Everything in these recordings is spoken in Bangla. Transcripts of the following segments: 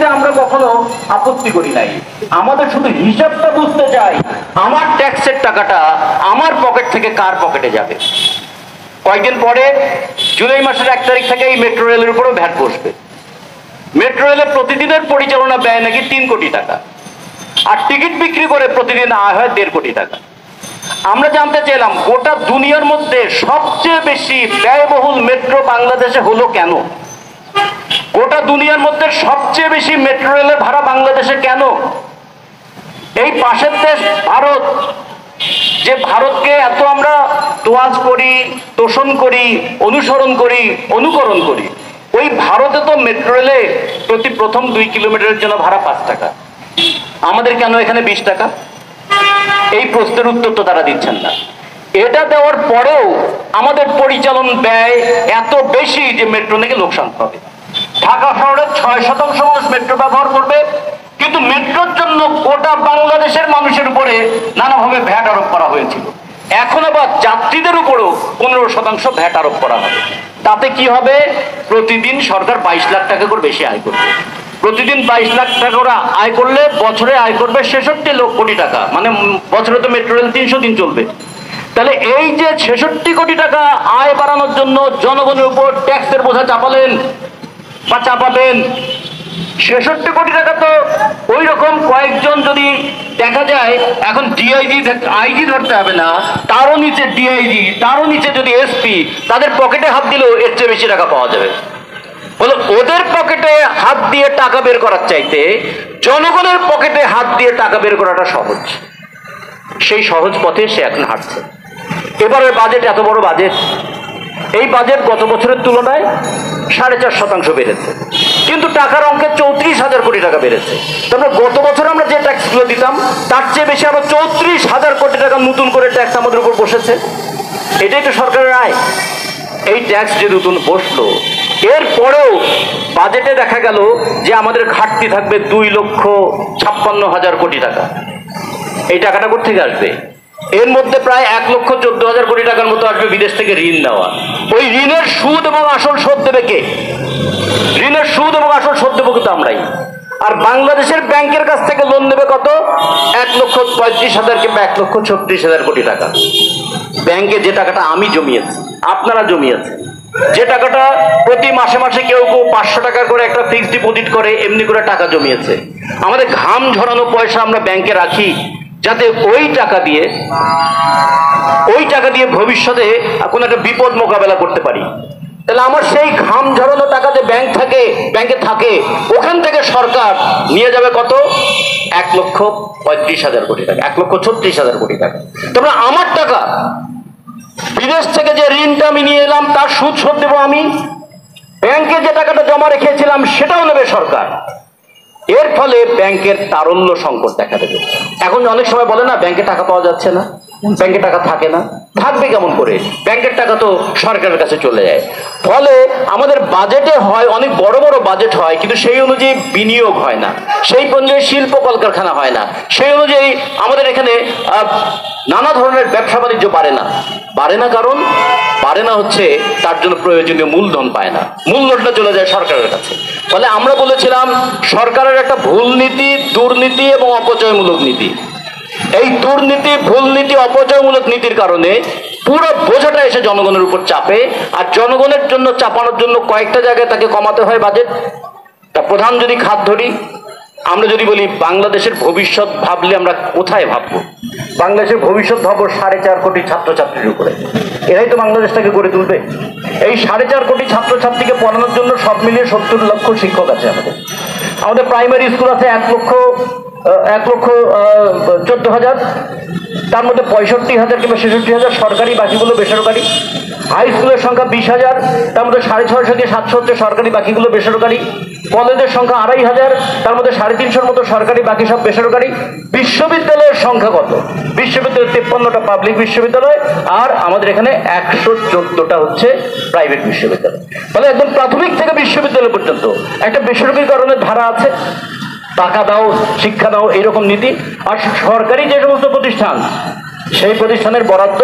ট্যাক্সে আমরা কখনো আপত্তি করি নাই, আমাদের শুধু হিসাবটা বুঝতে চাই আমার ট্যাক্সের টাকাটা আমার পকেট থেকে কার পকেটে যাবে। কয়েকদিন পরে জুলাই মাসের 1 তারিখ থেকে এই মেট্রো রেলের উপরেও ভ্যাট বসবে। মেট্রো রেলের প্রতিদিনের পরিচালনা ব্যয় নাকি 3 কোটি টাকা, আর টিকিট বিক্রি করে প্রতিদিন আয় হয় 1.5 কোটি টাকা। আমরা জানতে চাইলাম গোটা দুনিয়ার মধ্যে সবচেয়ে বেশি ব্যয়বহুল মেট্রো বাংলাদেশে হলো কেন? গোটা দুনিয়ার মধ্যে সবচেয়ে বেশি মেট্রো রেলের ভাড়া বাংলাদেশে কেন? এই পাশের দেশ ভারত, যে ভারতকে এত আমরা তোয়াজ করি, তোষণ করি, অনুসরণ করি, অনুকরণ করি, ওই ভারতে তো মেট্রো রেলে প্রতি প্রথম 2 কিলোমিটারের জন্য ভাড়া 5 টাকা। আমাদের কেন এখানে 20 টাকা? এই প্রশ্নের উত্তর তো তারা দিচ্ছেন না। এটা দেওয়ার পরেও আমাদের পরিচালন ব্যয় এত বেশি যে মেট্রো নাকি লোকসান হবে। ঢাকা শহরের 6% মানুষ মেট্রো ব্যবহার করবে, কিন্তু মেট্রোর জন্য গোটা বাংলাদেশের মানুষের উপরে নানাভাবে ভ্যাট আরোপ করা হয়েছিল। এখন আবার যাত্রীদের উপরও 15% ভ্যাট আরোপ করা হবে। তাতে কি হবে? প্রতিদিন সরকার 22 লাখ টাকা করে বেশি আয় করবে। প্রতিদিন 22 লাখ টাকা করে আয় করলে বছরে আয় করবে 66 কোটি টাকা, মানে বছরে তো মেট্রো রেল 300 দিন চলবে। তাহলে এই যে 66 কোটি টাকা আয় বাড়ানোর জন্য জনগণের উপর ট্যাক্সের বোঝা চাপালেন বা চাপাবেন, 66 কোটি টাকা তো ওই রকম কয়েকজন যদি দেখা যায়, এখন ডিআইজি আইজি ধরতে হবে না, তারও নিচে ডিআইজি, তারও নিচে যদি এসপি, তাদের পকেটে হাত দিলেও এর চেয়ে বেশি টাকা পাওয়া যাবে। বলো, ওদের পকেটে হাত দিয়ে টাকা বের করার চাইতে জনগণের পকেটে হাত দিয়ে টাকা বের করাটা সহজ। সেই সহজ পথে সে এখন হাঁটছে। এবারের বাজেট এত বড় বাজেট, এই বাজেট গত বছরের তুলনায় 4.5% বেড়েছে, কিন্তু টাকার অঙ্কে 34,000 কোটি টাকা বেড়েছে। তারপরে গত বছর আমরা যে ট্যাক্সগুলো দিতাম তার চেয়ে বেশি আরো 34,000 কোটি টাকা নতুন করে ট্যাক্স আমাদের উপর বসেছে। এটাই তো সরকারের আয়। এই ট্যাক্স যে নতুন বসলো, এরপরেও বাজেটে দেখা গেল যে আমাদের ঘাটতি থাকবে 2,56,000 কোটি টাকা। এই টাকাটা কোথেকে আসবে? এর মধ্যে প্রায় 1,14,000 কোটি টাকার মতো আসবে বিদেশ থেকে ঋণ নেওয়া। ওই ঋণের সুদ এবং আসল শোধ দেবে কে? ঋণের সুদ এবং আসল শোধ দেবো কিন্তু আমরাই। আর বাংলাদেশের ব্যাংকের কাছ থেকে লোন নেবে কত? 1,35,000 কিংবা 1,36,000 কোটি টাকা। ব্যাংকে যে টাকাটা আমি জমিয়েছি, আপনারা জমিয়েছেন, যে টাকাটা প্রতি মাসে মাসে কেউ কেউ 500 টাকা করে একটা ফিক্সড ডিপোজিট করে এমনি করে টাকা জমিয়েছে, আমাদের ঘাম ঝরানো পয়সা আমরা ব্যাংকে রাখি, যাতে ওই টাকা দিয়ে ভবিষ্যতে কোনো একটা বিপদ মোকাবেলা করতে পারি। তাহলে আমার সেই ঘাম ঝরানো টাকা যে ব্যাংকে থাকে, ওখান থেকে সরকার নিয়ে যাবে কত? 1,35,000 কোটি টাকা, 1,36,000 কোটি টাকা। তারপরে আমার টাকা, বিদেশ থেকে যে ঋণটা আমি নিয়ে এলাম তার সুদ শোধ দেবো আমি, ব্যাংকে যে টাকাটা জমা রেখেছিলাম সেটাও নেবে সরকার। এর ফলে ব্যাংকের তারল্য সংকট দেখা দেবে। এখন অনেক সময় বলে না, ব্যাংকে টাকা পাওয়া যাচ্ছে না, ব্যাংকে টাকা থাকে না। থাকবে কেমন করে? ব্যাংকের টাকা তো সরকারের কাছে চলে যায়। ফলে আমাদের বাজেটে হয়, অনেক বড় বড় বাজেট হয়, কিন্তু সেই অনুযায়ী বিনিয়োগ হয় না, সেই অনুযায়ী শিল্প কলকারখানা হয় না, সেই অনুযায়ী আমাদের এখানে নানা ধরনের ব্যবসা বাণিজ্য বাড়ে না। কারণ বাড়ে না হচ্ছে তার জন্য প্রয়োজনীয় মূলধন পায় না, মূলধনটা চলে যায় সরকারের কাছে। ফলে আমরা বলেছিলাম সরকারের একটা ভুল নীতি, দুর্নীতি এবং অপচয়মূলক নীতি। এই দুর্নীতি, ভুল নীতি, অপচয়মূলক নীতির কারণে পুরো বোঝাটা এসে জনগণের উপর চাপে। আর জনগণের জন্য চাপানোর জন্য কয়েকটা জায়গায় তাকে কমাতে হয় বাজেট। তা প্রধান যদি খাত ধরি, আমরা যদি বলি বাংলাদেশের ভবিষ্যৎ ভাবলে আমরা কোথায় ভাববো? বাংলাদেশের ভবিষ্যৎ ভাববো 4.5 কোটি ছাত্রছাত্রীর উপরে। এরাই তো বাংলাদেশটাকে গড়ে তুলবে। এই 4.5 কোটি ছাত্রছাত্রীকে পড়ানোর জন্য সব মিলিয়ে 70 লক্ষ শিক্ষক আছে আমাদের প্রাইমারি স্কুল আছে 1,14,000, তার মধ্যে 65,000 কিংবা 66,000 সরকারি, বাকিগুলো বেসরকারি। হাই স্কুলের সংখ্যা 20,000, তার মধ্যে 650 থেকে 700 হচ্ছে সরকারি, বাকিগুলো বেসরকারি। কলেজের সংখ্যা 2,500, তার মধ্যে 350 মতো সরকারি, বাকি সব বেসরকারি। বিশ্ববিদ্যালয়ের সংখ্যা কত? বিশ্ববিদ্যালয় 53টা পাবলিক বিশ্ববিদ্যালয়, আর আমাদের এখানে 114টা হচ্ছে প্রাইভেট বিশ্ববিদ্যালয়। ফলে একদম প্রাথমিক থেকে বিশ্ববিদ্যালয় পর্যন্ত একটা বেসরকারীকরণের ধারা আছে। টাকা দাও, শিক্ষা দাও, এইরকম নীতি। আর সরকারি যে সমস্ত প্রতিষ্ঠান, সেই প্রতিষ্ঠানের বরাদ্দ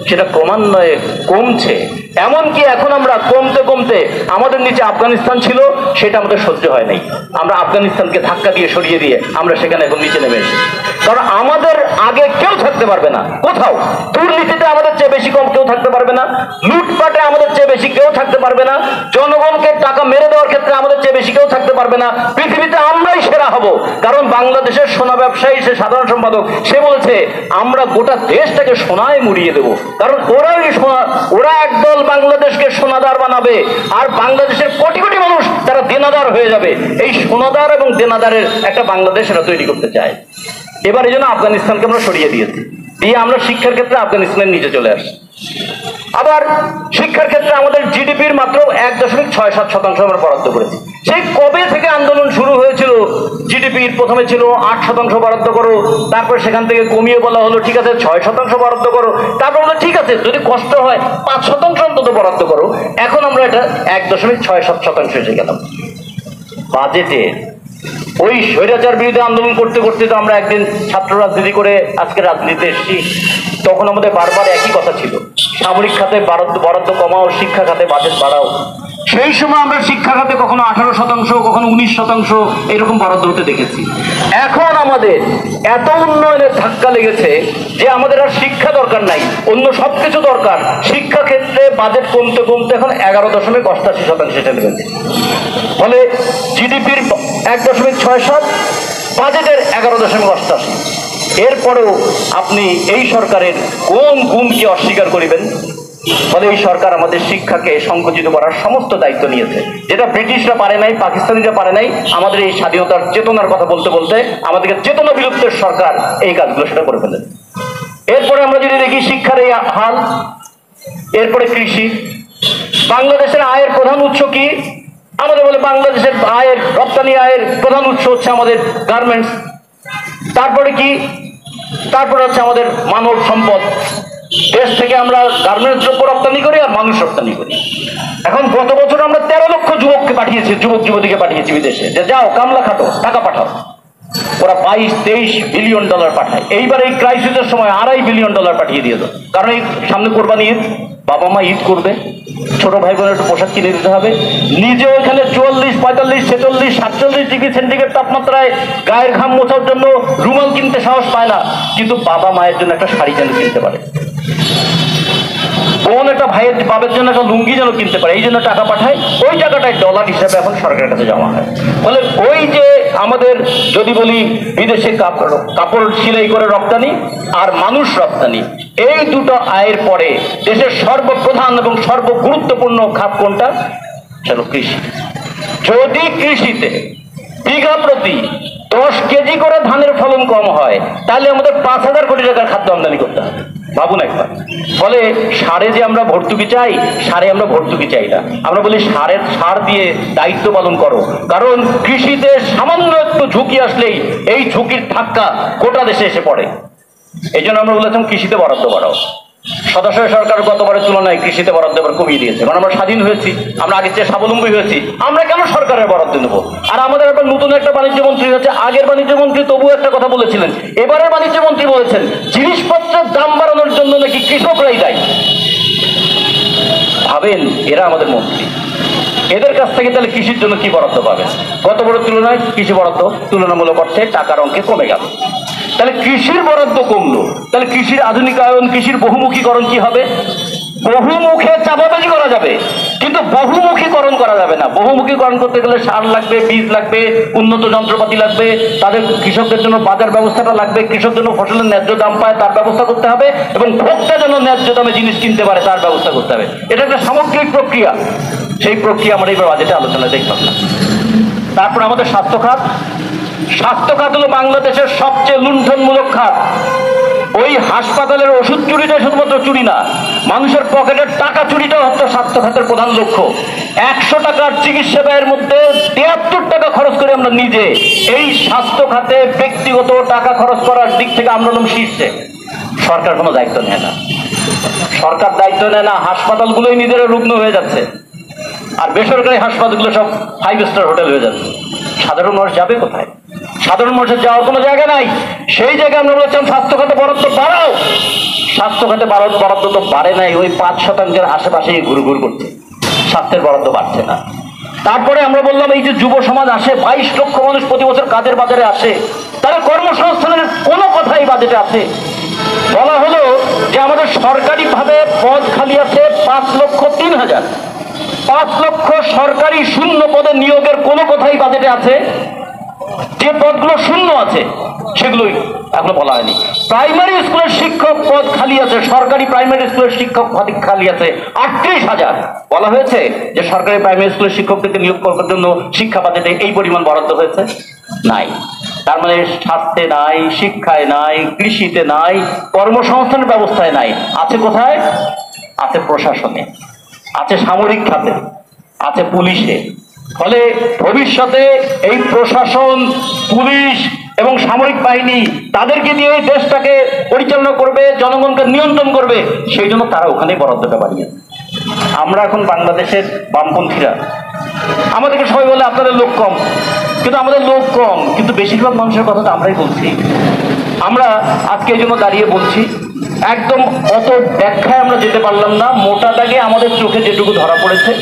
সেটা ক্রমান্বয়ে কমছে। এমনকি এখন আমরা কমতে কমতে আমাদের নিচে আফগানিস্তান ছিল, সেটা আমাদের সহ্য হয় নাই। আমরা আফগানিস্তানকে ধাক্কা দিয়ে সরিয়ে দিয়ে আমরা সেখানে এখন নিচে নেমে এসেছি। কারণ আমাদের আগে কেউ থাকতে পারবে না কোথাও। দুর্নীতিতে আমাদের চেয়ে বেশি কম কেউ থাকতে পারবে না, লুটপাটে আমাদের চেয়ে বেশি কেউ থাকতে পারবে না, জনগণকে টাকা মেরে দেওয়ার ক্ষেত্রে আমাদের চেয়ে বেশি কেউ থাকতে পারবে না। পৃথিবীতে আমরাই সেরা হব। কারণ বাংলাদেশের সোনা ব্যবসায়ী, সে সাধারণ সম্পাদক, সে বলেছে আমরা গোটা দেশটাকে সোনায় মুড়িয়ে দেব। কারণ ওরা একদল বাংলাদেশকে সোনাদার বানাবে, আর বাংলাদেশের কোটি কোটি মানুষ তারা দেনাদার হয়ে যাবে। এই সোনাদার এবং দেনাদারের একটা বাংলাদেশ এরা তৈরি করতে চায়। এবার এই জন্য আফগানিস্তানকে আমরা সরিয়ে দিয়েছি, দিয়ে আমরা শিক্ষার ক্ষেত্রে আফগানিস্তানের নিচে চলে আসি। আবার শিক্ষার ক্ষেত্রে আমাদের জিডিপির মাত্র 1.67% আমরা বরাদ্দ করেছি। সেই কবে থেকে আন্দোলন শুরু হয়েছিল, জিডিপির প্রথমে ছিল 8% বরাদ্দ করো, তারপর সেখান থেকে কমিয়ে বলা হলো ঠিক আছে 6% বরাদ্দ করো, তারপর বলো ঠিক আছে যদি কষ্ট হয় 5% অন্তত বরাদ্দ করো। এখন আমরা এটা 1.67% এসে গেলাম। বাজেটে ওই স্বৈরাচার বিরুদ্ধে আন্দোলন করতে করতে তো আমরা একদিন ছাত্র রাজনীতি করে আজকে রাজনীতিতে এসেছি। তখন আমাদের বারবার একই কথা ছিল, সামরিক খাতে বরাদ্দ কমাও, শিক্ষা খাতে বাজেট বাড়াও। সেই সময় আমরা শিক্ষা খাতে কখনো 18%, কখনো 19% এরকম বরাদ্দ হতে দেখেছি। এখন আমাদের এত উন্নয়নের ধাক্কা লেগেছে যে আমাদের আর শিক্ষা দরকার নাই, অন্য সবকিছু দরকার। শিক্ষা ক্ষেত্রে বাজেট কমতে কমতে এখন 11.88% চলে গেছে। ফলে জিডিপির 1.67, বাজেটের 11.88। এরপরেও আপনি এই সরকারের কোন গুণকে অস্বীকার করিবেন? ফলে এই সরকার আমাদের শিক্ষাকে সংকুচিত করার সমস্ত দায়িত্ব নিয়েছে, যেটা ব্রিটিশরা পারে নাই, পাকিস্তানিরা পারে নাই। আমাদের এই স্বাধীনতার চেতনার কথা বলতে বলতে আমাদেরকে চেতনা বিলুপ্তের সরকার এই কাজগুলো সেটা করে ফেলেন। এরপরে আমরা যদি দেখি শিক্ষার এই হাল, এরপরে কৃষি। বাংলাদেশের আয়ের প্রধান উৎস কি? আমাদের বলে বাংলাদেশের আয়ের, রপ্তানি আয়ের প্রধান উৎস হচ্ছে আমাদের গার্মেন্টস। তারপরে কি? তারপরে হচ্ছে আমাদের মানব সম্পদ। দেশ থেকে আমরা গার্মেন্টস দ্রব্য রপ্তানি করি আর মানুষ রপ্তানি করি। এখন গত বছর আমরা 13 লক্ষ যুবককে পাঠিয়েছি, যুবক যুবতীকে পাঠিয়েছি বিদেশে, যে যাও কামলা খাটো, টাকা পাঠাও। ওরা 22-23 বিলিয়ন ডলার পাঠায়। এইবার এই ক্রাইসিসের সময় $2.5 বিলিয়ন পাঠিয়ে দিয়েছে। কারণ এই সামনে কোরবানি ঈদ, বাবা মা ঈদ করবে, ছোট ভাই বোনের একটু পোশাক কিনে দিতে হবে। নিজে ওইখানে 44, 45, 46, 47 ডিগ্রি সেন্টিগ্রেড তাপমাত্রায় গায়ের ঘাম মোছার জন্য রুমাল কিনতে সাহস পায় না, কিন্তু বাবা মায়ের জন্য একটা শাড়ি যেন কিনতে পারে, বোন একটা ভাইয়ের বাবার জন্য একটা লুঙ্গি যেন কিনতে পারে, এই জন্য টাকা পাঠায়। ওই টাকাটাই ডলার হিসাবে এখন সরকারের কাছে জমা হয়। ফলে ওই যে আমাদের যদি বলি বিদেশে কাপড় সেলাই করে রপ্তানি আর মানুষ রপ্তানি, এই দুটো আয়ের পরে দেশের সর্বপ্রধান এবং সর্বগুরুত্বপূর্ণ খাত কোনটা? সেটা কৃষি। যদি কৃষিতে বিঘা প্রতি 10 কেজি করে ধানের ফলন কম হয়, তাহলে আমাদের 5,000 কোটি টাকার খাদ্য আমদানি করতে হবে। ভাবুন একবার। ফলে সারে যে আমরা ভর্তুকি চাই, সারে আমরা ভর্তুকি চাই না, আমরা বলি সার দিয়ে দায়িত্ব পালন করো। কারণ কৃষিতে সামান্য একটু ঝুঁকি আসলেই এই ঝুঁকির ধাক্কা গোটা দেশে এসে পড়ে। এই জন্য আমরা বলেছিলাম কৃষিতে বরাদ্দ বাড়াও। সদস্য সরকার গতবারের তুলনায় কৃষিতে বরাদ্দ এবার কমিয়ে দিয়েছে, কারণ আমরা স্বাধীন হয়েছি, আমরা আগের চেয়ে স্বাবলম্বী হয়েছি। আমরা কেন সরকারের বরাদ্দ নেব? আর আমাদের একটা নতুন একটা বাণিজ্য মন্ত্রী হচ্ছে। আগের বাণিজ্য মন্ত্রী তবুও একটা কথা বলেছিলেন, এবারের বাণিজ্য মন্ত্রী বলেছেন জিনিসপত্রের দাম বাড়ানোর জন্য নাকি কৃষকরাই দায়ী। ভাবেন, এরা আমাদের মন্ত্রী, এদের কাছ থেকে তাহলে কৃষির জন্য কি বরাদ্দ পাবে? গত বড় তুলনায় কৃষি বরাদ্দ তুলনামূলক অর্থে টাকার অঙ্কে কমে গেল। তাহলে কৃষির বরাদ্দ কমলো, তাহলে কৃষির আধুনিকায়ন, কৃষির বহুমুখীকরণ কি হবে? বহুমুখে চাপাবাজি করা যাবে, কিন্তু বহুমুখীকরণ করা যাবে না। বহুমুখীকরণ করতে গেলে সার লাগবে, বীজ লাগবে, উন্নত যন্ত্রপাতি লাগবে, তাদের কৃষকদের জন্য বাজার ব্যবস্থাটা লাগবে, কৃষক যেন ফসলের ন্যায্য দাম পায় তার ব্যবস্থা করতে হবে, এবং ভোক্তা যেন ন্যায্য দামে জিনিস কিনতে পারে তার ব্যবস্থা করতে হবে। এটা একটা সামগ্রিক প্রক্রিয়া। সেই প্রক্রিয়া আমরা এবার বাজেটে আলোচনায় দেখলাম না। তারপর আমাদের স্বাস্থ্য খাত। স্বাস্থ্য খাত হলো বাংলাদেশের সবচেয়ে লুণ্ঠনমূলক খাত। ওই হাসপাতালের ওষুধ চুরিটা শুধুমাত্র চুরি না, মানুষের পকেটের টাকা চুরিটাও হচ্ছে স্বাস্থ্য খাতের প্রধান লক্ষ্য। 100 টাকার চিকিৎসা ব্যয়ের মধ্যে 73 টাকা খরচ করে আমরা নিজে। এই স্বাস্থ্য খাতে ব্যক্তিগত টাকা খরচ করার দিক থেকে আমরা শীর্ষে। সরকার কোনো দায়িত্ব নেয় না। সরকার দায়িত্ব নেয় না, হাসপাতালগুলোই নিজেরা রুগ্ন হয়ে যাচ্ছে, আর বেসরকারি হাসপাতালগুলো সব 5 স্টার হোটেল হয়ে যাচ্ছে। সাধারণ মানুষ যাবে কোথায়? সাধারণ মানুষের যাওয়ার কোনো জায়গা নাই। সেই জায়গায় আমরা বলেছিলাম স্বাস্থ্য খাতে বরাদ্দ বাড়াও। স্বাস্থ্য খাতে বরাদ্দ তো বাড়ে নাই, ওই 5% আশেপাশে ঘুরঘুর করছে, স্বাস্থ্যের বরাদ্দ বাড়ছে না। তারপরে আমরা বললাম এই যে যুব সমাজ আসে, 22 লক্ষ মানুষ প্রতি বছর কাজের বাজারে আসে, তারা কর্মসংস্থানের কোনো কথাই বাজেটে আছে? বলা হলো যে আমাদের সরকারিভাবে পদ খালি আছে 5,03,000। 5 লক্ষ সরকারি শূন্য পদে নিয়োগের কোনো কথাই বাজেটে আছে? যে পদগুলো শূন্য আছে সেগুলোই এখনো বলা হয়নি। প্রাইমারি স্কুলের শিক্ষক পদ খালি আছে, সরকারি প্রাইমারি স্কুলের শিক্ষক পদ খালি আছে 38,000। বলা হয়েছে যে সরকারি প্রাইমারি স্কুলের শিক্ষকদেরকে নিয়োগ করার জন্য শিক্ষা বাজেটে এই পরিমাণ বরাদ্দ হয়েছে? নাই। তার মানে স্বাস্থ্যে নাই, শিক্ষায় নাই, কৃষিতে নাই, কর্মসংস্থানের ব্যবস্থায় নাই। আছে কোথায়? আছে প্রশাসনে, আছে সামরিক খাতে, আছে পুলিশে। ফলে ভবিষ্যতে এই প্রশাসন, পুলিশ এবং সামরিক বাহিনী তাদেরকে দিয়ে দেশটাকে পরিচালনা করবে, জনগণকে নিয়ন্ত্রণ করবে, সেই জন্য তারা ওখানে বরাদ্দটা বাড়িয়েছে। আমরা এখন বাংলাদেশের বামপন্থীরা, আমাদেরকে সবাই বলে আপনাদের লোক কম, কিন্তু আমাদের লোক কম, কিন্তু বেশিরভাগ মানুষের কথা তো আমরাই বলছি। আমরা আজকে এই জন্য দাঁড়িয়ে বলছি, একদম অত ব্যাখ্যায় আমরা যেতে পারলাম না। মোটা দাগে আমাদের চোখে যেটুকু ধরা পড়েছে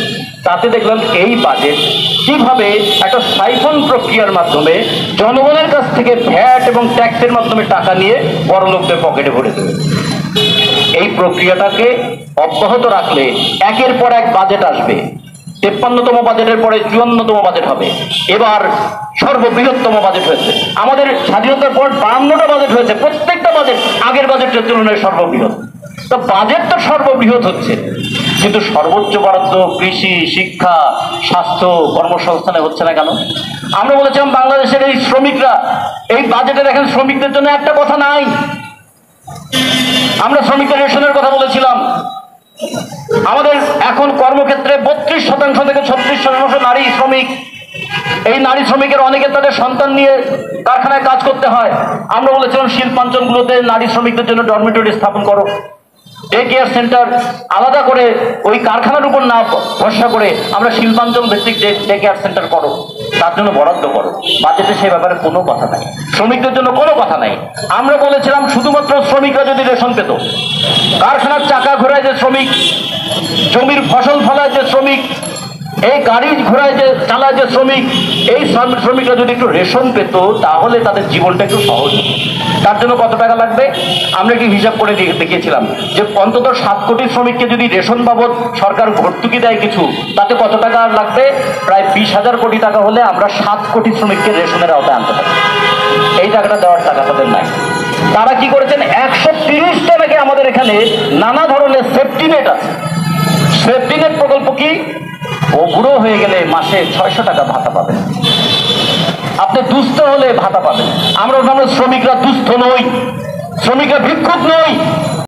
তাতে দেখলাম এই বাজেট কিভাবে একটা সাইফন প্রক্রিয়ার মাধ্যমে জনগণের কাছ থেকে ভ্যাট এবং ট্যাক্সের মাধ্যমে টাকা নিয়ে বড়লোকদের পকেটে ভরে দেবে। এই প্রক্রিয়াটাকে অব্যাহত রাখলে একের পর এক বাজেট আসবে। 53তম বাজেটের পরে 54তম বাজেট হবে। এবার সর্ববৃহত্তম বাজেট হয়েছে। আমাদের স্বাধীনতার পর 52টা বাজেট হয়েছে, প্রত্যেকটা বাজেট আগের বাজেটের তুলনায় সর্ববৃহৎ। তো বাজেট তো সর্ববৃহৎ হচ্ছে, কিন্তু সর্বোচ্চ বরাদ্দ কৃষি, শিক্ষা, স্বাস্থ্য, কর্মসংস্থানে হচ্ছে না কেন? আমরা বলেছিলাম বাংলাদেশের এই শ্রমিকরা, এই বাজেটে দেখেন শ্রমিকদের জন্য একটা কথা নাই। আমরা শ্রমিকদের রেশনের কথা বলেছিলাম। আমাদের এখন কর্মক্ষেত্রে 32% থেকে 36% নারী শ্রমিক। এই নারী শ্রমিকের অনেকে তাদের সন্তান নিয়ে কারখানায় কাজ করতে হয়। আমরা বলেছিলাম শিল্পাঞ্চলগুলোতে নারী শ্রমিকদের জন্য ডরমিটরি স্থাপন করো, ডে কেয়ার সেন্টার আলাদা করে, ওই কারখানার উপর না ভরসা করে আমরা শিল্পাঞ্চল ভিত্তিক ডে কেয়ার সেন্টার করো, তার জন্য বরাদ্দ করো। বাজেটে সেই ব্যাপারে কোনো কথা নাই, শ্রমিকদের জন্য কোনো কথা নাই। আমরা বলেছিলাম শুধুমাত্র শ্রমিকরা যদি রেশন পেত, কারখানার চাকা ঘোরায় যে শ্রমিক, জমির ফসল ফলায় যে শ্রমিক, এই গাড়ি ঘোড়ায় যে চালায় যে শ্রমিক, এই শ্রমিকরা যদি একটু রেশন পেত তাহলে তাদের জীবনটা একটু সহজ হতো। তার জন্য কত টাকা লাগবে আমরা কি হিসাব করে দেখিয়েছিলাম যে অন্তত 7 কোটি শ্রমিককে যদি রেশন বাবদ সরকার ভর্তুকি দেয় কিছু, তাতে কত টাকা লাগবে? প্রায় 20,000 কোটি টাকা হলে আমরা 7 কোটি শ্রমিককে রেশনের আওতায় আনতে পারি। এই টাকাটা দেওয়ার টাকা তাদের নাই। তারা কি করেছেন, 130টা নাকি আমাদের এখানে নানা ধরনের সেফটি নেট আছে। সেফটি নেট প্রকল্প কি? ও বুড়ো হয়ে গেলে মাসে 600 টাকা ভাতা পাবেন, আপনি দুস্থ হলে ভাতা পাবেন। আমরা শ্রমিকরা দুস্থ নই, শ্রমিকরা ভিক্ষুক নই।